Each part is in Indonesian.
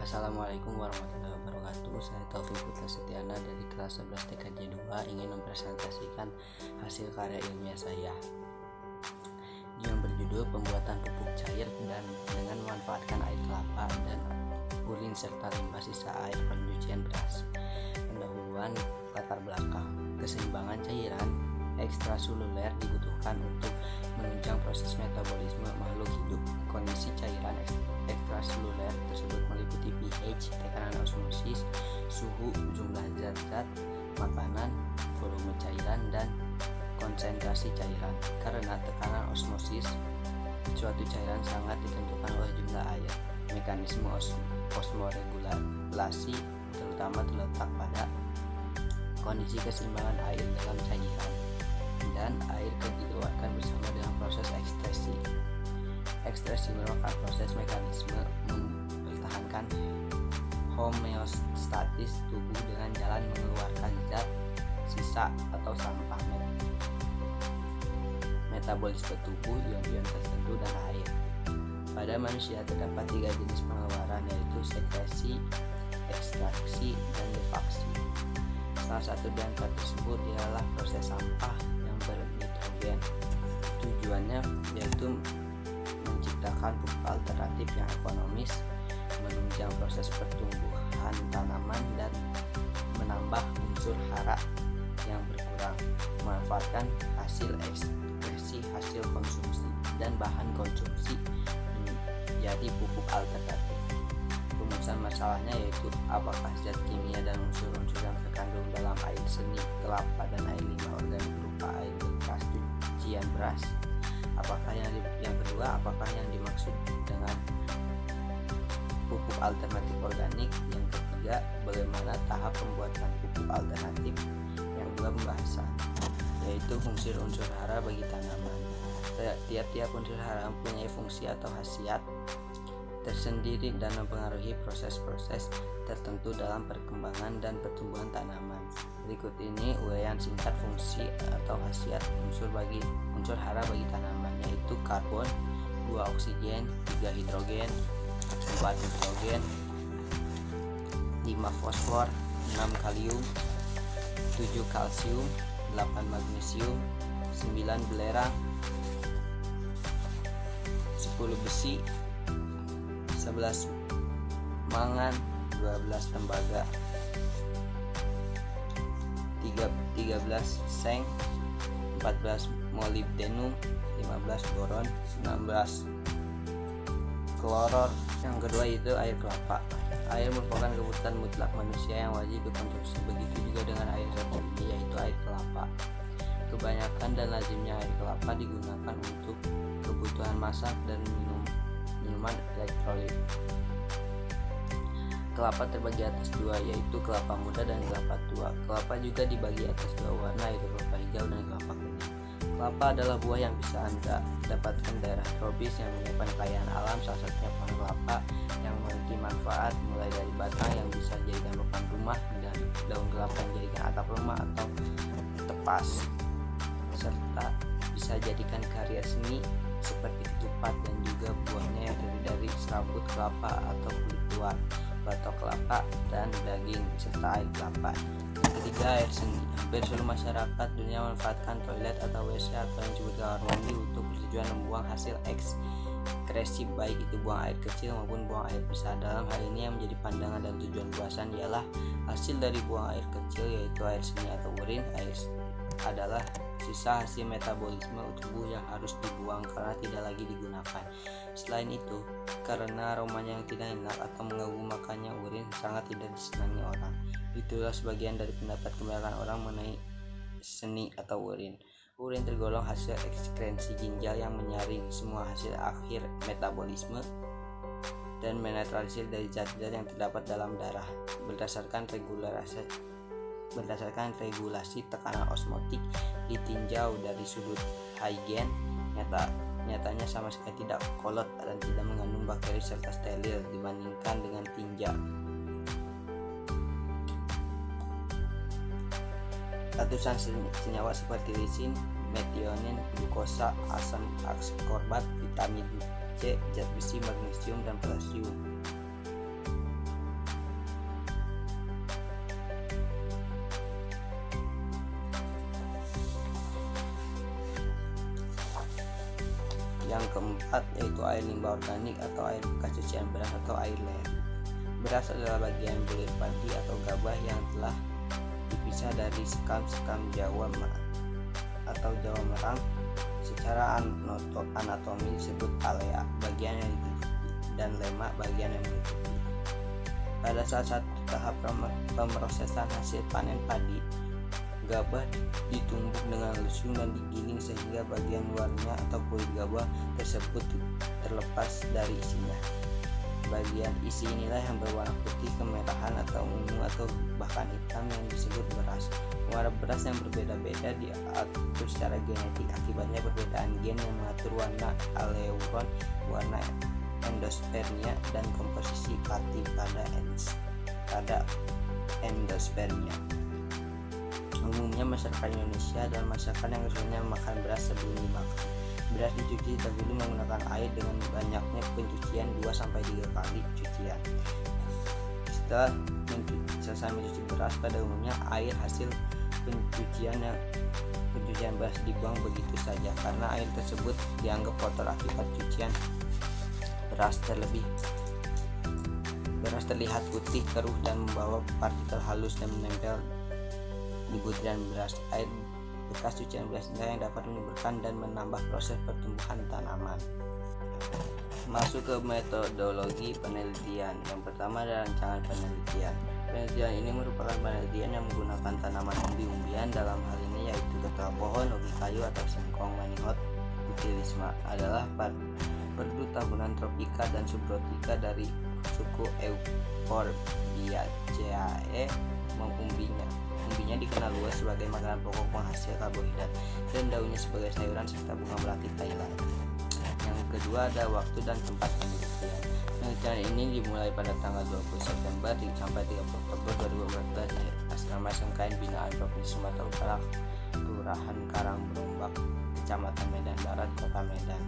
Assalamualaikum warahmatullahi wabarakatuh. Saya Taufik Putra Setiana dari kelas 11 TKJ 2 ingin mempresentasikan hasil karya ilmiah saya yang berjudul pembuatan pupuk cair dan dengan memanfaatkan air kelapa dan urin serta limbah sisa air pencucian beras. Pendahuluan latar belakang. Keseimbangan cairan ekstraseluler dibutuhkan untuk menunjang proses metabolisme makhluk hidup. Kondisi cairan ekstraseluler tersebut meliputi pH, tekanan osmosis, suhu, jumlah zat-zat makanan, volume cairan, dan konsentrasi cairan. Karena tekanan osmosis suatu cairan sangat ditentukan oleh jumlah air, mekanisme osmoregulasi terutama terletak pada kondisi keseimbangan air dalam cairan, dan air dikeluarkan bersama dengan proses ekstresi. Ekstresi merupakan proses mekanisme mempertahankan homeostatis tubuh dengan jalan mengeluarkan zat sisa atau sampah. Metabolisme tubuh, ion-ion tertentu, dan air. Pada manusia terdapat 3 jenis pengeluaran, yaitu sekresi, ekstraksi, dan defaksi. Salah satu di antara tersebut ialah proses sampah yang bernitrogen. Tujuannya yaitu menciptakan pupuk alternatif yang ekonomis, menunjang proses pertumbuhan tanaman, dan menambah unsur hara yang berkurang, memanfaatkan hasil ekspresi hasil konsumsi dan bahan konsumsi menjadi pupuk alternatif. Rumusan masalahnya yaitu apakah zat kimia dan unsur-unsur yang terkandung dalam air seni, kelapa, dan air limbah organik berupa air bekas cucian beras. Apakah yang kedua, apakah yang dimaksud dengan pupuk alternatif organik? Yang ketiga, bagaimana tahap pembuatan pupuk alternatif? Yang kedua, pembahasan yaitu fungsi unsur hara bagi tanaman. Tiap-tiap unsur hara mempunyai fungsi atau khasiat tersendiri dan mempengaruhi proses-proses tertentu dalam perkembangan dan pertumbuhan tanaman. Berikut ini uraian singkat fungsi atau khasiat unsur hara bagi tanaman, yaitu karbon, 2 oksigen, 3 hidrogen, 4 nitrogen, 5 fosfor, 6 kalium, 7 kalsium, 8 magnesium, 9 belerang, 10 besi, 11 mangan, 12 tembaga, 13 seng, 14 molibdenum, 15 boron, 16 kloror. Yang kedua itu air kelapa. Air merupakan kebutuhan mutlak manusia yang wajib dikonsumsi. Begitu juga dengan air satu ini, yaitu air kelapa. Kebanyakan dan lazimnya air kelapa digunakan untuk kebutuhan masak dan minuman elektrolit. Kelapa terbagi atas 2, yaitu kelapa muda dan kelapa tua. Kelapa juga dibagi atas 2 warna, yaitu kelapa hijau dan kelapa kuning. Kelapa adalah buah yang bisa Anda dapatkan daerah tropis yang menyimpan kekayaan alam. Salah satunya pohon kelapa yang memiliki manfaat mulai dari batang yang bisa dijadikan papan rumah, dan daun kelapa yang dijadikan atap rumah atau tepas, serta bisa dijadikan karya seni seperti ketupat, dan juga buahnya yang terdiri dari serabut kelapa atau kulit luar, batok kelapa, dan daging, serta air kelapa. Yang ketiga, air seni. Hampir seluruh masyarakat dunia memanfaatkan toilet atau WC atau yang disebut kamar mandi untuk bertujuan membuang hasil ekskresi, baik itu buang air kecil maupun buang air besar. Dalam hal ini yang menjadi pandangan dan tujuan puasan ialah hasil dari buang air kecil, yaitu air seni atau urin. Air adalah sisa hasil metabolisme tubuh yang harus dibuang karena tidak lagi digunakan. Selain itu, karena aromanya yang tidak enak atau mengganggu makannya, urin sangat tidak disenangi orang. Itulah sebagian dari pendapat kebanyakan orang mengenai seni atau urin. Urin tergolong hasil ekskresi ginjal yang menyaring semua hasil akhir metabolisme dan menetralisir dari zat-zat yang terdapat dalam darah. Berdasarkan regulasi tekanan osmotik ditinjau dari sudut higien, nyatanya sama sekali tidak kolot dan tidak mengandung bakteri serta steril dibandingkan dengan tinja. Ratusan senyawa seperti lisin, metionin, glukosa, asam askorbat, vitamin C, zat besi, magnesium, dan potasium yaitu air limbah organik atau air bekas cucian beras atau air ler. Beras adalah bagian bulir padi atau gabah yang telah dipisah dari sekam Jawa atau Jawa Merang. Secara anatomi disebut alea, bagian yang ditutupi, dan lema, bagian yang menutupi. Pada salah satu tahap pemrosesan hasil panen padi, gabah ditumbuk dengan lesung dan digiling sehingga bagian luarnya atau kulit gabah tersebut terlepas dari isinya. Bagian isi inilah yang berwarna putih, kemerahan atau ungu atau bahkan hitam yang disebut beras. Warna beras yang berbeda-beda diatur secara genetik, akibatnya perbedaan gen yang mengatur warna aleuron, warna endospermia, dan komposisi kati pada endospermia. Umumnya masyarakat Indonesia dan masyarakat yang biasanya makan beras sebelum dimakan. Beras dicuci dahulu menggunakan air dengan banyaknya pencucian 2-3 kali cucian. Setelah selesai mencuci beras, pada umumnya air hasil pencucian beras dibuang begitu saja karena air tersebut dianggap kotor akibat cucian beras. Beras terlihat putih, keruh, dan membawa partikel halus dan menempel di butiran beras. Air bekas cucian beras yang dapat menyuburkan dan menambah proses pertumbuhan tanaman. Masuk ke metodologi penelitian. Yang pertama adalah rancangan penelitian. Penelitian ini merupakan penelitian yang menggunakan tanaman umbi-umbian. Dalam hal ini yaitu ketela pohon, ubi kayu atau singkong. Manihot utilisma adalah perdu tabunan tropika dan subtropika dari suku Euphorbiaceae. Umbinya dikenal luas sebagai makanan pokok penghasil karbohidrat dan daunnya sebagai sayuran serta bunga melati Thailand. Yang kedua ada waktu dan tempat penelitian. Penelitian ini dimulai pada tanggal 20 September sampai 30 Oktober 2014 di Asrama Sengkain Binaan Provinsi Sumatera Utara, Kelurahan Karangberombak, Kecamatan Medan Barat, Kota Medan.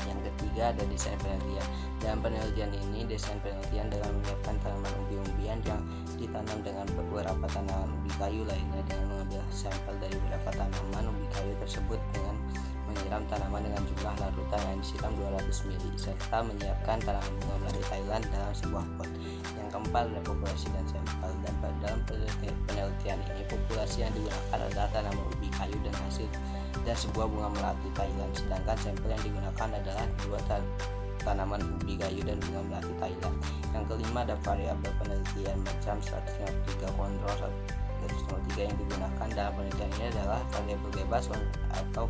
Yang ketiga ada desain penelitian. Dalam penelitian ini, desain penelitian dengan menyiapkan tanaman umbi-umbian yang ditanam dengan beberapa tanaman ubi kayu lainnya, dengan mengambil sampel dari beberapa tanaman ubi kayu tersebut dengan menyiram tanaman dengan jumlah larutan yang disiram 200 ml serta menyiapkan tanaman bunga melati Thailand dalam sebuah pot. Yang keempat adalah populasi dan sampel. Dan dalam penelitian ini, populasi yang digunakan adalah tanaman ubi kayu dan sebuah bunga melati Thailand, sedangkan sampel yang digunakan adalah 2 tanaman ubi kayu dan bunga melati Thailand. Yang kelima ada variabel penelitian macam 153 kontrol 103 yang digunakan dalam penelitian ini adalah variabel bebas atau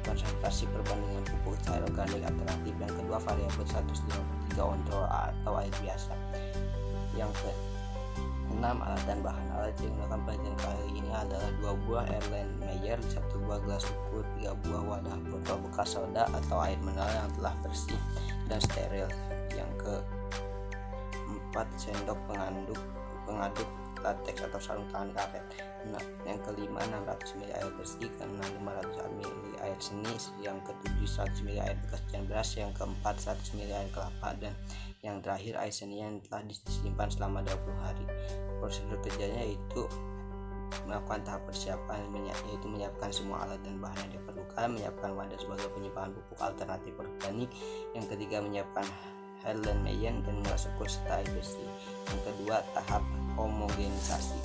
konsentrasi perbandingan pupuk cair organik alternatif. Yang kedua variabel 153 kontrol atau air biasa. Yang ke-6 alat dan bahan. Alat yang digunakan penelitian kali ini adalah 2 buah Erlenmeyer, 1 buah gelas ukur, 3 buah wadah botol bekas soda atau air mineral yang telah bersih dan steril. Yang ke-4 sendok pengaduk latex atau sarung tangan karet. Yang kelima 600 ml air bersih, ke-6 500 ml air seni, yang ke-7 100 ml air bekas cucian beras, yang ke-4 100 ml air kelapa, dan yang terakhir air seni yang telah disimpan selama 20 hari. Prosedur kerjanya yaitu melakukan tahap persiapan, yaitu menyiapkan semua alat dan bahan yang diperlukan, menyiapkan wadah sebagai penyimpanan pupuk alternatif organik, yang ketiga menyiapkan Erlenmeyer dan gelas ukur serta air bersih. Yang kedua tahap homogenisasi.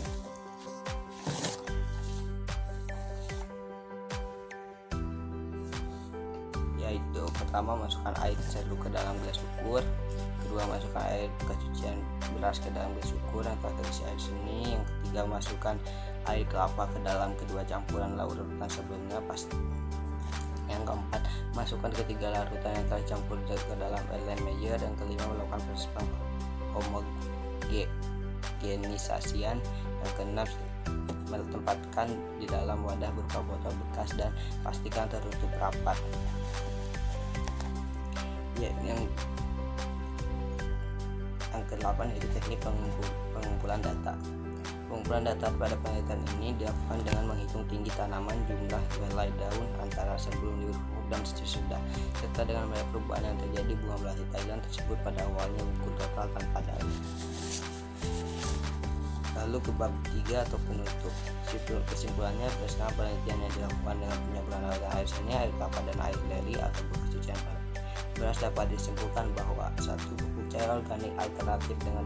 Yaitu pertama masukkan air seduh ke dalam gelas ukur, kedua masukkan air bekas cucian beras ke dalam gelas ukur yang telah terisi air seni, yang ketiga masukkan air kelapa ke dalam kedua campuran larutan sebelumnya yang keempat masukkan ketiga larutan yang telah dicampur ke dalam Erlenmeyer, dan kelima melakukan proses homogenisasian, yang keenam menempatkan di dalam wadah berupa botol bekas dan pastikan tertutup rapat. Yang ke-8 yaitu teknik pengumpulan data. Pengumpulan data pada penelitian ini dilakukan dengan menghitung tinggi tanaman, jumlah helai daun antara sebelum dipupuk dan sesudah, serta dengan melihat perubahan yang terjadi bunga melati Thailand tersebut pada awalnya ukur total tanpa daun. Lalu ke bab 3 atau penutup. Kesimpulannya, berdasarkan penelitian yang dilakukan dengan penyemprotan air seni, air kelapa, dan air leli atau bekas cucian beras, dapat disimpulkan bahwa satu pupuk cair organik alternatif dengan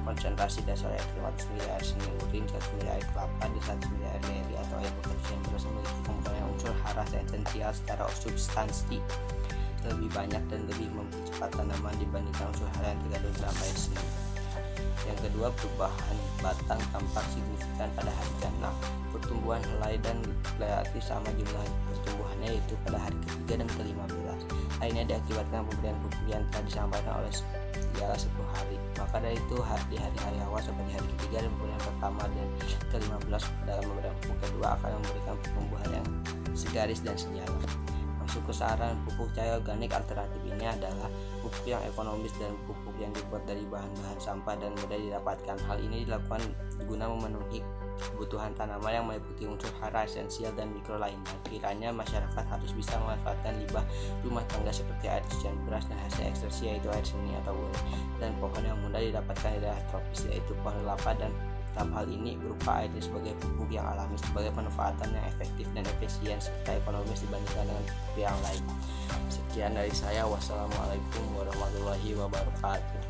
konsentrasi dasar air 500 ml air seni urin, 1 ml air kelapa, dan 1 ml air leli atau air bekas cucian beras memiliki komponen unsur hara esensial secara substansi lebih banyak dan lebih mempercepat tanaman dibandingkan unsur hara yang terkandung dalam air seni. Yang kedua, perubahan batang tampak signifikan pada hari ke-6. Pertumbuhan helai dan relatif sama jumlah pertumbuhannya, yaitu pada hari ke-3 dan ke-15. Hal ini diakibatkan pemberian pupuk yang telah disampaikan oleh ialah 10 hari. Maka dari itu di hari-hari awal seperti hari ke-3 dan pemberian pertama dan ke-15 dalam pemberian pupuk kedua akan memberikan pertumbuhan yang segaris dan sejalan. Masuk ke saran pupuk cair organik alternatif ini adalah pupuk yang ekonomis dan pupuk yang dibuat dari bahan-bahan sampah dan mudah didapatkan. Hal ini dilakukan guna memenuhi kebutuhan tanaman yang meliputi unsur hara esensial dan mikro lainnya. Kiranya masyarakat harus bisa memanfaatkan limbah rumah tangga seperti air cucian beras dan hasil ekstraksi yaitu air seni atau wool, dan pohon yang mudah didapatkan di daerah tropis yaitu pohon kelapa, dan dalam hal ini berupa air sebagai pupuk yang alami sebagai pemanfaatan yang efektif dan efisien serta ekonomis dibandingkan dengan pupuk yang lain. Sekian dari saya. Wassalamualaikum warahmatullahi wabarakatuh.